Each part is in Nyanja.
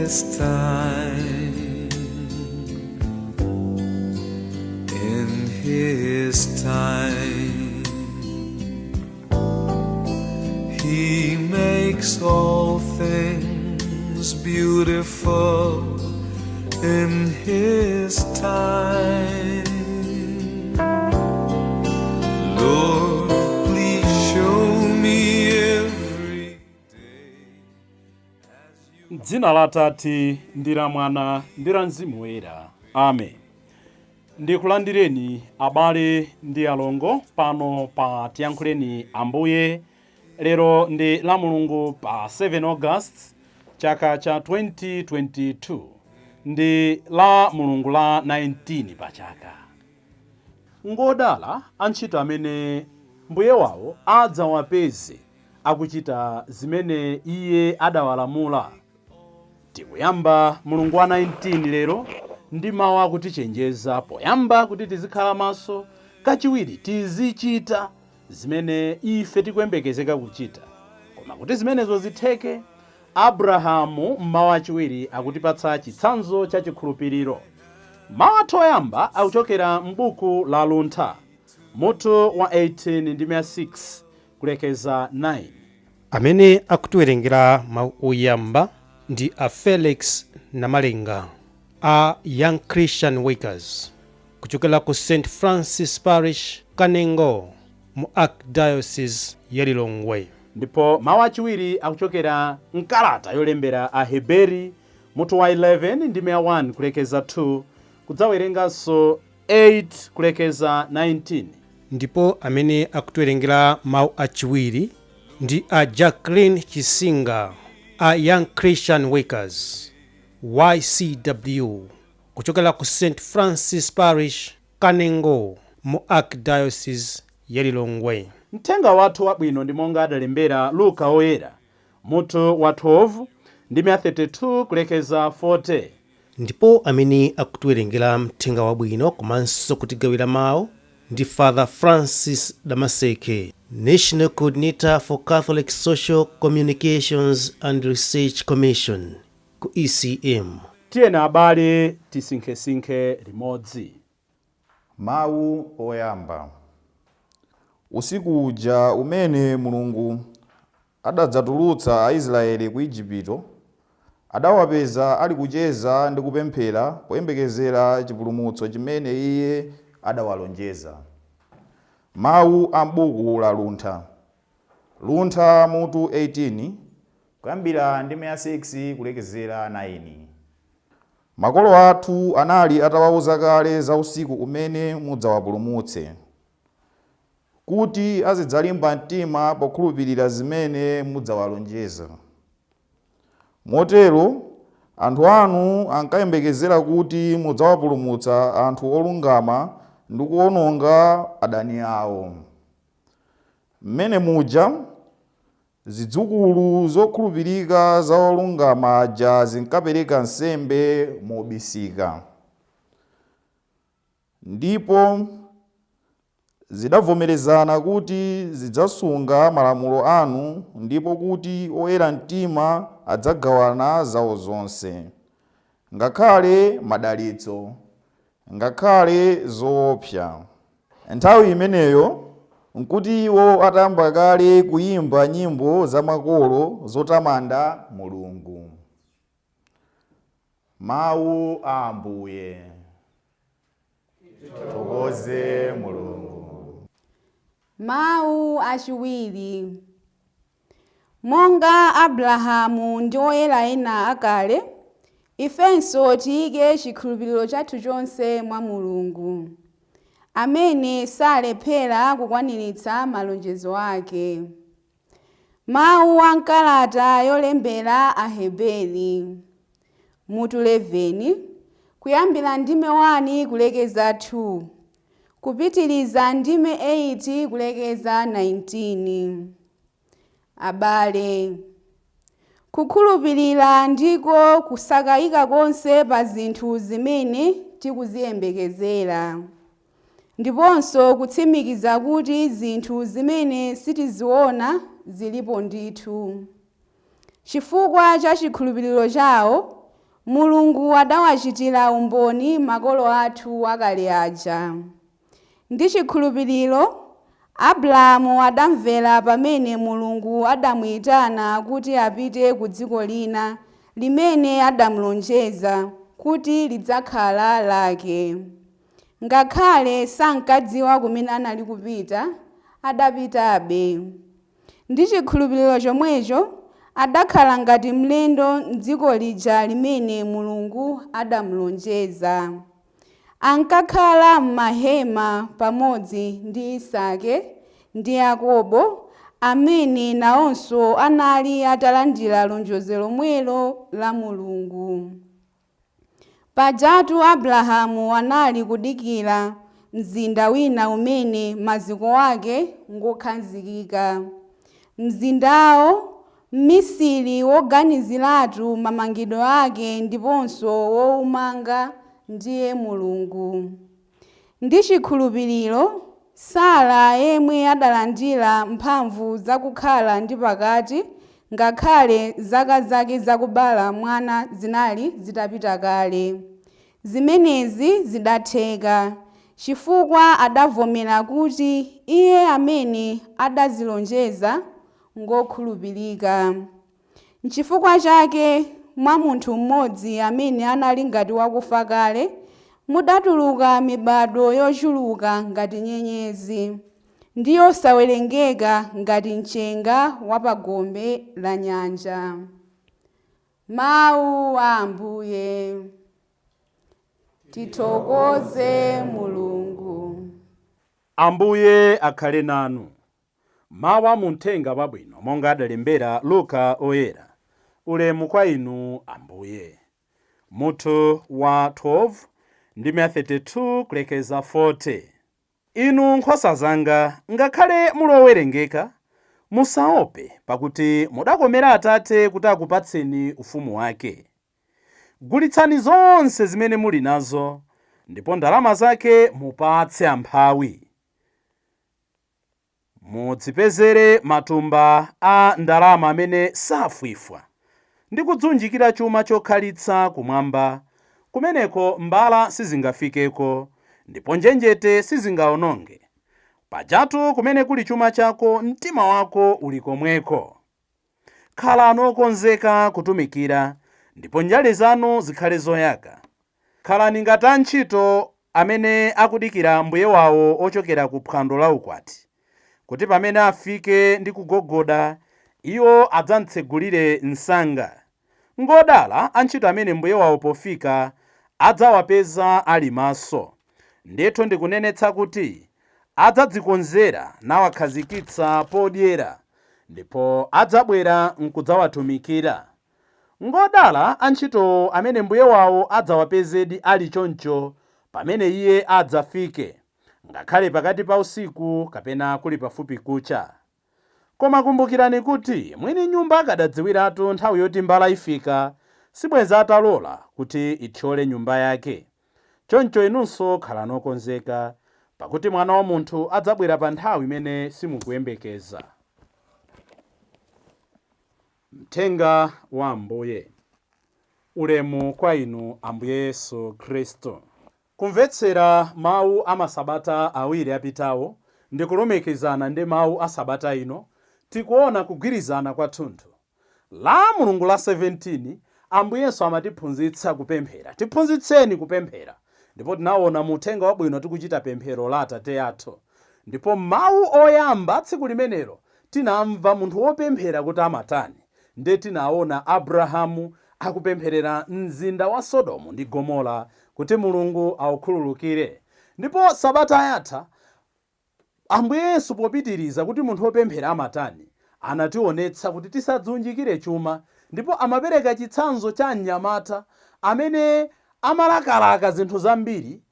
his time, in his time, he makes all things beautiful in his time. Lord, please show me every day. Dzina la Atate ndi la Mwana ndi la Mzimu Woyera. Amen. Ndikulandireni abale ndi alongo pano pa Tiyankhuleni Ambuye. Lero ndi la Mulungu pa 7 August chaka cha 2022. Ndi la Mulungu la 19 pa chaka. Ngodala antchito amene mbuye wawo adzawapeze akuchita zimene iye adawalamula. Tikuyamba Mulungu wa 19 lero ndi mawu akutichenjeza poyamba kuti tizikhala maso, kachiwiri tizichita zimene ife tikuyembekezeka kuchita. Koma kuti zimenezo zitheke, Abrahamu mmawu achiwiri akutipatsa chitsanzo cha chikhulupiriro. Mawu athu oyamba akuchokera m'buku la Luntha, mutu wa 18 ndi 6 kulekeza 9. Amene akutiwerengera mawu oyamba ndi a Felix Namalenga, a Young Christian Workers, kuchokera ku St. Francis Parish, Kanengo, mu Archdiocese ya Lilongwe. Ndipo mawu achiwiri akuchokera mkalata yolembera Aheberi, mutu wa 11 ndi 1 kulekeza 2 kudzawerenganso 8 kulekeza 19. Ndipo amene akutiwerengera mawu achiwiri ndi a Jacqueline Chisinga, a Young Christian Workers, YCW, kuchokera ku St. Francis Parish, Kanengo, mu Archdiocese ya Lilongwe. Mthenga wathu wabwino ndi monga adalembera Luka Oyera, mutu wa 12 ndi 32 kulekeza 40. Ndipo amene akutiwerengera mthenga wabwino komanso kutigawira mawu ndi Father Francis Damaseke, National Coordinator for Catholic Social Communications and Research Commission ku ECM. Tiyena abale tisinkhesinkhe limodzi. Mawu oyamba. Usiku uja umene Mulungu adadzatulutsa Aisraeli ku Igupto, adawapeza ali kucheza ndi kupemphera poyembekezera chipulumutso chimene iye adawalonjeza. Mawu a m'buku la Luntha. Luntha mutu 18 kuyambira ndi 6 kulekezera 9. Makolo athu anali atawawuza kale za usiku umene mudzawapulumutse, kuti azidzalimba mtima pokhulupirira zimene mudzawalonjeza. Motero anthu anu ankayembekezera kuti mudzawapulumutsa anthu olungama ndi kuwononga adani awo. Mmene muja zidzukulu zokhulupirika za olungama aja zinkapereka nsembe mobisika, ndipo zidavomerezana kuti zidzasunga malamulo anu ndipo kuti oyera mtima adzagawana zawo zonse, ngakhale madalitso, ngakhale zoopsa. Nthawi imeneyo nkuti iwo atayamba kale kuyimba nyimbo za makolo zotamanda Mulungu. Mawu a Ambuye. Tithokoze Mulungu. Mawu achiwiri. Monga Abrahamu ndi oyera ena akale, ifenso tiyike chikhulupiriro chathu chonse mwa Mulungu, amene salephera kukwaniritsa malonjezo ake. Mawu a mkalata yolembera Aheberi, mutu 11 kuyambira ndime 1 kulekeza 2 kupitiliza ndime 8 kulekeza 19. Abale, kukhulupirira ndiko kusakayika konse pa zinthu zimene tikuziyembekezera, ndiponso kutsimikiza kuti zinthu zimene sitiziona zilipo ndithu. Chifukwa cha chikhulupiriro chawo, Mulungu adawachitira umboni makolo athu akale aja. Ndi chikhulupiriro Abrahamu adamvera pamene Mulungu adamuyitana kuti apite ku dziko lina limene adamulonjeza kuti lidzakhala lake. Ngakhale sankadziwa kumene anali kupita, adapitabe. Ndi chikhulupiriro chomwecho adakhala ngati mlendo m'dziko lija limene Mulungu adamulonjeza. Ankakhala m'mahema pamodzi ndi Isake ndi Yakobo, amene nawonso anali atalandira lonjezo lomwelo la Mulungu. Pajatu Abrahamu anali kudikira mzinda wina umene maziko ake ngokhazikika. Mzindawo mmisiri woganiziratu mamangidwe ake ndiponso wowumanga ndiye Mulungu. Ndi chikhulupiriro Sara yemwe adalandira mphamvu zakukhala ndi pakati ngakhale zaka zake zakubala mwana zinali zitapita kale. Zimenezi zidatheka chifukwa adavomera kuti iye amene adazilonjeza ngokhulupirika. N'chifukwa chake mwa munthu mmodzi amene anali ngati wakufa kale mudatuluka mibado yochuluka ngati nyenyezi ndi yosawerengeka ngati mchenga wa pagombe la nyanja. Mawu a Ambuye. Tithokoze Mulungu. Ambuye akhale nanu. Mawu a Uthenga Wabwino monga adalembera Luka oyera. Ulemu kwa inu Ambuye. Mutu wa 12 ndime 32 kulekeza 40. Inu nkhosa zanga, ngakhale mulowerengeka, musaope pakuti mudakomera Atate kuti akupatseni ufumu wake. Gulitsani zonse zimene muli nazo, ndipo ndalama zake mupatse amphawi. Mudzipezere matumba a ndalama amene safwifwa, ndi kudzunjikira chuma chokhalitsa kumwamba, kumeneko mbala sizingafikeko, ndipo njenjete sizingawononge. Pajatu kumene kuli chuma chako, mtima wako uli komweko. Khalani okonzeka kutumikira, ndipo njale zanu zikhale zoyaka. Khalani ngati antchito amene akudikira mbuye wawo ochokera ku phwando la ukwati, kuti pamene afike ndi kugogoda, iwo adzamtsegulire msanga. Ngodala antchito amene mbuye wawo pofika adzawapeza ali maso. Ndithu ndikunenetsa kuti adzadzikonzera nawakhazikitsa podyera, ndipo adzabwera nkudzawatumikira. Ngodala antchito amene mbuye wawo adzawapezedi ali choncho pamene iye adzafike, ngakhale pakati pa usiku kapena kuli pafupi kucha. Koma kumbukirani kuti mwini nyumba akadadziwiratu nthawi yoti mbala ifika, sibwenza atalola kuti ithyole nyumba yake. Choncho inunso khalani okonzeka, pakuti Mwana wa Munthu adzabwera pa nthawi imene simukuyembekeza. Mthenga wa Ambuye. Ulemu kwa inu Ambuye Yesu Khristu. Kumvetsera mawu a masabata awiri apitawo ndi kulumikizana ndi mawu a sabata ino, tikuona kugwirizana kwathunthu. La Mulungu la 17 Ambuyenso amatiphunzitsa kupemphera. Tiphunzitseni kupemphera. Ndipo tinaona mu Uthenga Wabwino tikuchita pemphero la Atate athu. Ndipo mawu oyamba tsiku limenelo tinamva munthu wopemphera kuti amatani. Ndiye tinaona Abrahamu akupempherera mzinda wa Sodomu ndi Gomora kuti Mulungu awukhululukire. Ndipo sabata yatha Ambuye Yesu popitiriza kuti munthu wopemphera amatani, anationetsa kuti tisadzunjikire chuma, ndipo amapereka chitsanzo cha mnyamata amene amalakalaka zinthu zambiri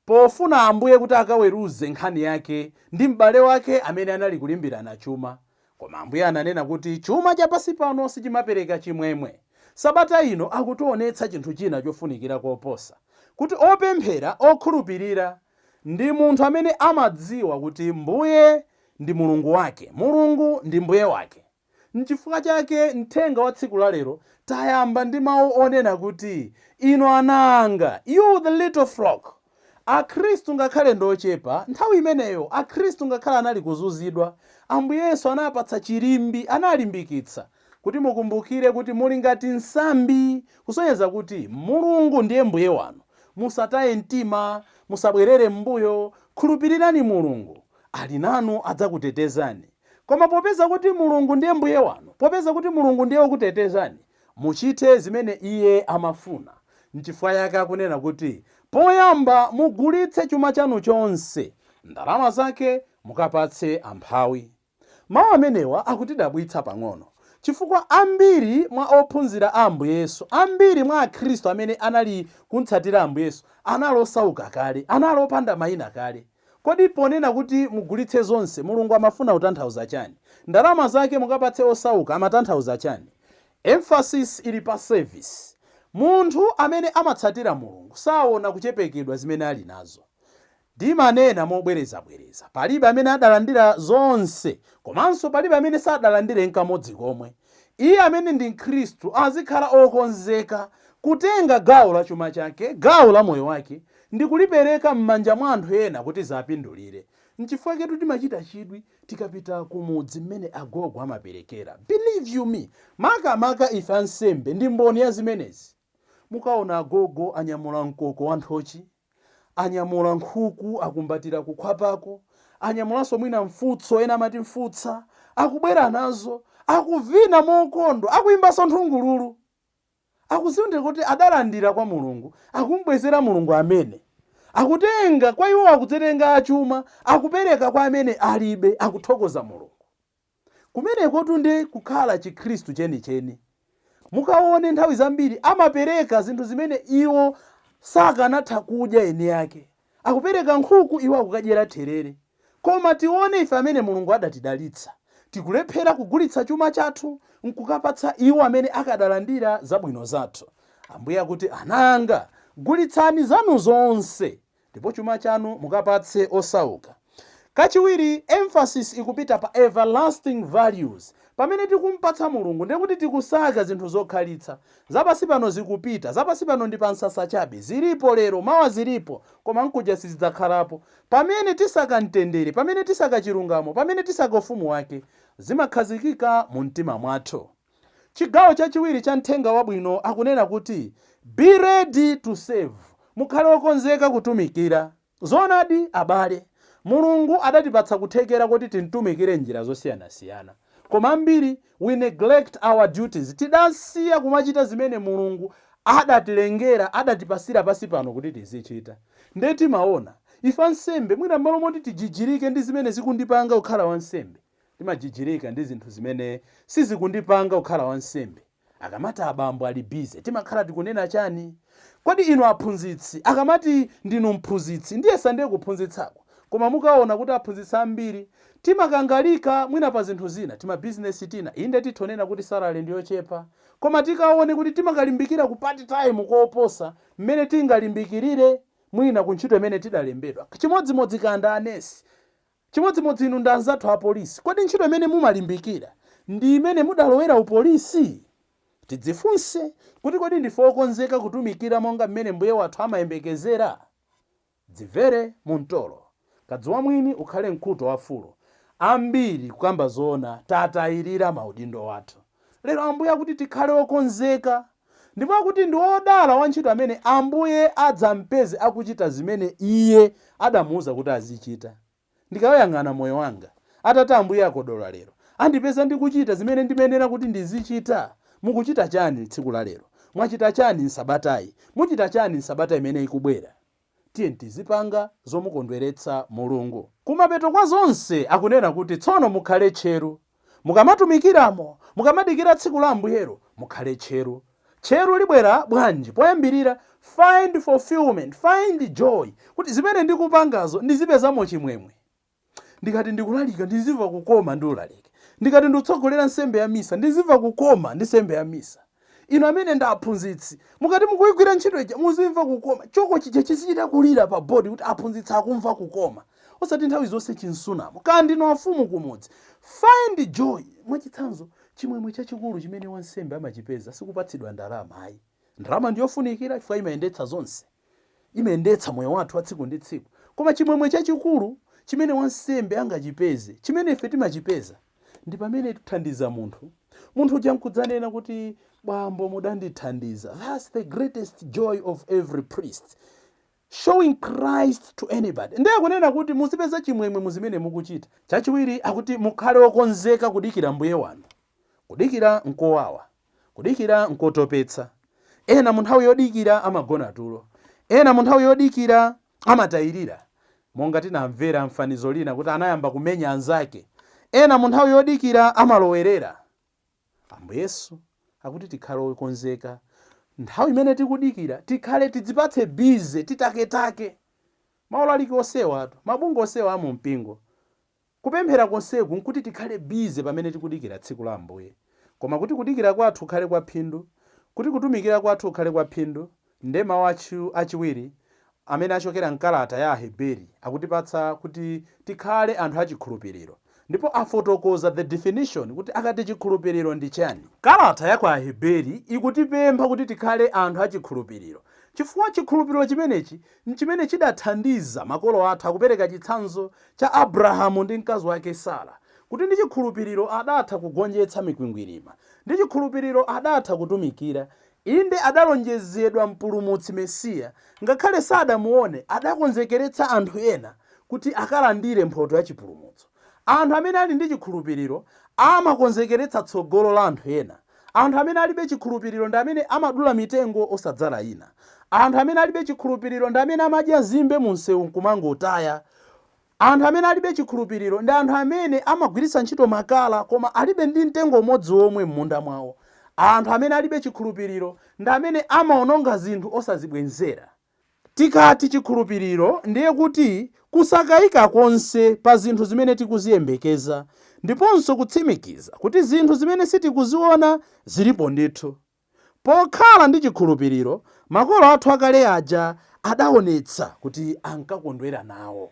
pofuna Ambuye kuti akaweruze nkhani yake ndi m'bale wake amene anali kulimbirana chuma. Koma Ambuye ananena kuti chuma cha pansi pano sichimapereka chimwemwe. Sabata ino akutionetsa chinthu china chofunikira koposa, kuti opemphera okhulupirira ndi munthu amene amadziwa kuti Mbuye ndi Mulungu wake, Mulungu ndi Mbuye wake. N'chifukwa chake mthenga wa tsiku la lero tayamba ndi mawu onena kuti inu ana anga, you the little flock. Akhristu ngakhale ndochepa nthawi imeneyo, akhristu ngakhale anali kuzunzidwa, Ambuye Yesu anapatsa chilimbi, analimbikitsa kuti mukumbukire kuti muli ngati nsambi, kusonyeza kuti Mulungu ndiye mbuye wanu. Musataye mtima, musabwerere m'mbuyo, khulupirirani Mulungu, ali nanu, adzakutetezani. Koma popeza kuti Mulungu ndiye mbuye wanu, popeza kuti Mulungu ndiye wokutetezani, muchite zimene iye amafuna. N'chifukwa yake akunena kuti poyamba mugulitse chuma chanu chonse, ndalama zake mukapatse amphawi. Mawu amenewa akutidabwitsa pang'ono, chifukwa ambiri mwa ophunzira a Ambuye Yesu, ambiri mwa akhristu amene anali kuntsatira Ambuye Yesu, anali osauka kale, anali opanda mayina kale. Kodi ponena kuti mugulitse zonse, Mulungu amafuna kutanthauza chani? Ndalama zake mukapatse osauka amatanthauza chani? Emphasis ili pa service. Munthu amene amatsatira Mulungu saona kuchepekedwa zimene ali nazo. Ndimanena mobwereza-bwereza, palibe amene adalandira zonse, komanso palibe amene sadalandire n'kamodzi komwe. Iye amene ndi Mkhristu azikhala okonzeka kutenga gawo la chuma chake, gawo la moyo wake, ndi kulipereka m'manja mwa anthu ena kuti zapindulire. N'chifukwa chake timachita chidwi tikapita kumudzi mmene agogo amaperekera. Believe you me, makamaka ife ansembe ndi mboni ya zimenezi. Mukaona agogo anyamula mkoko wa nthochi, anyamula nkhuku akumbatira kukhwapako, anyamulanso mwina mfutso, ena amati mfutsa, akubwera nazo, akuvina mokondwa, akuyimbanso nthungululu. Akuziwonera kuti adalandira kwa Mulungu, akumbwezera Mulungu amene. Akutenga kwa iwo, akutenga achuma, akupereka kwa amene alibe, akuthokoza Mulungu. Kumeneko tunde kukhala Chikhristu chenicheni. Mukaone nthawi zambiri amapereka zinthu zimene iwo sakanatha kudya eni yake. Akupereka nkhuku, iwo akukadyera therere. Koma tione ife amene Mulungu adatidalitsa, tikulephera kugulitsa chuma chathu nkukapatsa iwo amene akadalandira zabwino zathu. Ambuye akuti ananga, gulitsani zanu zonse ndipo chuma chanu mukapatse osauka. Kachiwiri, emphasis ikupita pa everlasting values. Pamene tikumpatsa Mulungu ndekuti tikusaga zinthu zokhalitsa. Zapasi pano zikupita, zapasi pano ndi pansasa chabe, zilipo lero, mawa zilipo, koma nkuja sizidzakhalapo. Pamene tisaka mtendere, pamene tisaka chilungamo, pamene tisaka ufumu wake, zimakhazikika mu mtima mwathu. Chigawo chachiwiri cha mthenga wabwino akunena kuti be ready to serve. Mukhale okonzeka kutumikira. Zonadi abale, Mulungu adatipatsa kuthekera kuti tintumikire njira zosiyanasiyana. Koma ambiri we neglect our duties. Tidasiya kumachita zimene Mulungu adatilengera, adatipasira pasi pano kuti tizichita. Ndeti maona ife ansembe mwina malo moti tijijirike ndi zimene zikundipanga kukhala wansembe, timajijirika ndi zinthu zimene sizikundipanga kukhala wansembe. Akamati abambo ali busy, timakhala tikunena chani? Kodi inu aphunzitsi, akamati ndinu mphunzitsi, ndiye sandiye kuphunzitsako. Koma mukaona kuti aphunzitsa ambiri timakangalika mwina pa zinthu zina, tima business tina, inde titonena kuti salary ndiyochepa. Koma tikaone kuti timakalimbikira ku part time kooposa mmene tingalimbikirire mwina ku ntchito imene tidalembedwa. Chimodzimodzi kanda anesi, chimodzimodzi inu ndi anzathu a polisi. Kodi ntchito imene mumalimbikira ndi imene mudalowera upolisi? Tidzifunse kuti kodi ndife okonzeka kutumikira monga mmene mbuye wathu amayembekezera? Dzimvere muntolo, kadziwa mwini ukhale mkhuto wafulo. Ambiri kukamba zona tatayirira maudindo wathu. Lero Ambuye akuti tikhale okonzeka, ndipo akuti ndi odala wantchito amene Ambuye adzampeze akuchita zimene iye adamuwuza kuti azichita. Ndikayang'ana moyo wanga, atati Ambuye akodola lero, andipeza ndikuchita zimene ndimenera kuti ndizichita. Mukuchita chani tsiku la lero? Mwachita chani nsabatayi? Muchita chani nsabata imene ikubwera? Tiye tizipanga zomukondweretsa Mulungu. Kumapeto kwa zonse akunena kuti tsono mukhale tcheru. Mukamatumikiramo, mukamadikira tsiku la Ambuyero, mukhale tcheru. Tcheru libwera bwanji? Poyambirira, find fulfillment, find joy. Kuti zimene ndikupangazo ndizipezamo chimwemwe. Ndikati ndikulalika ndizimva kukoma ndiulalike. Ndikati ndikutsogolera nsembe ya misa ndizimva kukoma ndi nsembe ya misa. Inu amene ndi aphunzitsi, mukati mukuyigwira ntchito ija muzimva kukoma. Choko chija chizichita kulira pa bodi kuti aphunzitsi akumva kukoma. Osati nthawi zonse chinsunamo. Kandi no afumu kumudzi. Find joy. Mwachitsanzo, chimwemwe chachikulu chimene wansembe amachipeza sikupatsidwa ndalama ayi. Ndalama ndiyofunikira chifukwa imayendetsa zonse, imayendetsa moyo wathu wa tsiku ndi tsiku, koma chimwemwe chachikulu chimene wansembe angachipeze, chimene ife timachipeza, ndi pamene tithandiza munthu uja nkudzanena kuti bambo mudandithandiza. That's the greatest joy of every priest, showing Christ to anybody. Ndiye kunena kuti muzipeza chimwemwe muzimene mukuchita. Chachiwiri akuti mukhale okonzeka kudikira mbuye wanu. Kudikira nkowawa, kudikira nkotopetsa. Ena mu nthawi yodikira amagona tulo, ena mu nthawi yodikira amatayirira, monga tinamvera mfanizo lina kuti anayamba kumenya anzake. Ena mu nthawi yodikira amalowerera. Ambuye Yesu akuti tikhale okonzeka nthawi imene tikudikira, tikhale tidzipatse bize titaketake. Maulaliki osewa atu, mabungo osewa amu mpingo, kupemphera konseku nkuti tikhale bize pamene tikudikira tsiku la Ambuye. Koma kuti kudikira kwathu kukhale kwa phindu, kuti kutumikira kwathu kukhale kwa phindu, nde mawu achiwiri amene achokera mkalata ya Aheberi akutipatsa kuti tikhale anthu achikhulupiriro. Ndipo afotokoza the definition kuti akati chikhulupiriro ndi chani. Kalata ya kwa Aheberi ikutipempha kuti tikhale anthu achikhulupiriro, chifukwa chikhulupiriro chimenechi nchimene chidathandiza makolo athu akupereka chitsanzo cha Abrahamu ndi mkazi wake Sara, kuti ndi chikhulupiriro adatha kugonjetsa mikwingwirima, ndi chikhulupiriro adatha kutumikira, inde adalonjezedwa mpulumutsi Mesiya, ngakhale sadamuone adakonzekeretsa anthu ena kuti akalandire mphotho ya chipulumutso. Anthu amene ali ndi chikhulupiriro amakonzekeretsa tsogolo la anthu ena. Anthu amene alibe chikhulupiriro ndi amene amadula mitengo osadzala ina. Anthu amene alibe chikhulupiriro ndi amene amadya zimbe mu msewu nkumangotaya. Anthu amene alibe chikhulupiriro ndi anthu amene amagwiritsa ntchito makala koma alibe ndi mtengo umodzi omwe m'munda mwawo. Anthu amene alibe chikhulupiriro ndi amene amaononga zinthu osazibwenzera. Tikati chikhulupiriro ndiye kuti kusakayika konse pa zinthu zimene tikuziyembekeza, ndiponso kutsimikiza kuti zinthu zimene sitikuziona zilipo ndithu. Pokhala ndi chikhulupiriro, makolo athu akale aja adaonetsa kuti ankakondwera nawo.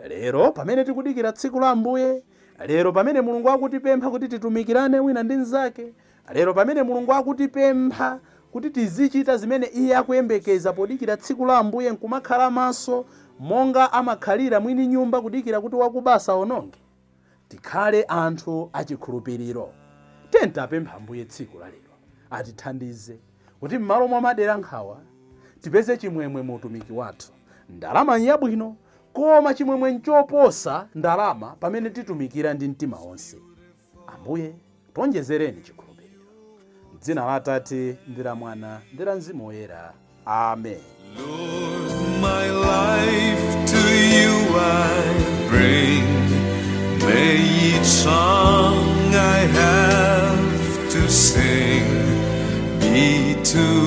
Lero pamene tikudikira tsiku la Ambuye, lero pamene Mulungu akutipempha kuti titumikirane wina ndi mnzake, lero pamene Mulungu akutipempha kuti tizichita zimene Iye akuyembekeza podikira tsiku la Ambuye, nkumakhala maso monga amakhalira mwini nyumba kudikira kuti wakubasa ononge, tikhale anthu achikhulupiriro. Tentapempha Ambuye tsiku la lero atithandize kuti m'malo mwa madera nkhawa tipeze chimwemwe mu utumiki wathu. Ndalama yabwino, koma chimwemwe nchoposa ndalama pamene titumikira ndi mtima wonse. Ambuye tonjezereni chikhulupiriro. M'dzina la Atate ndi la Mwana ndi la Mzimu Woyera. Amen. Lord, my life to you I bring. May each song I have to sing be to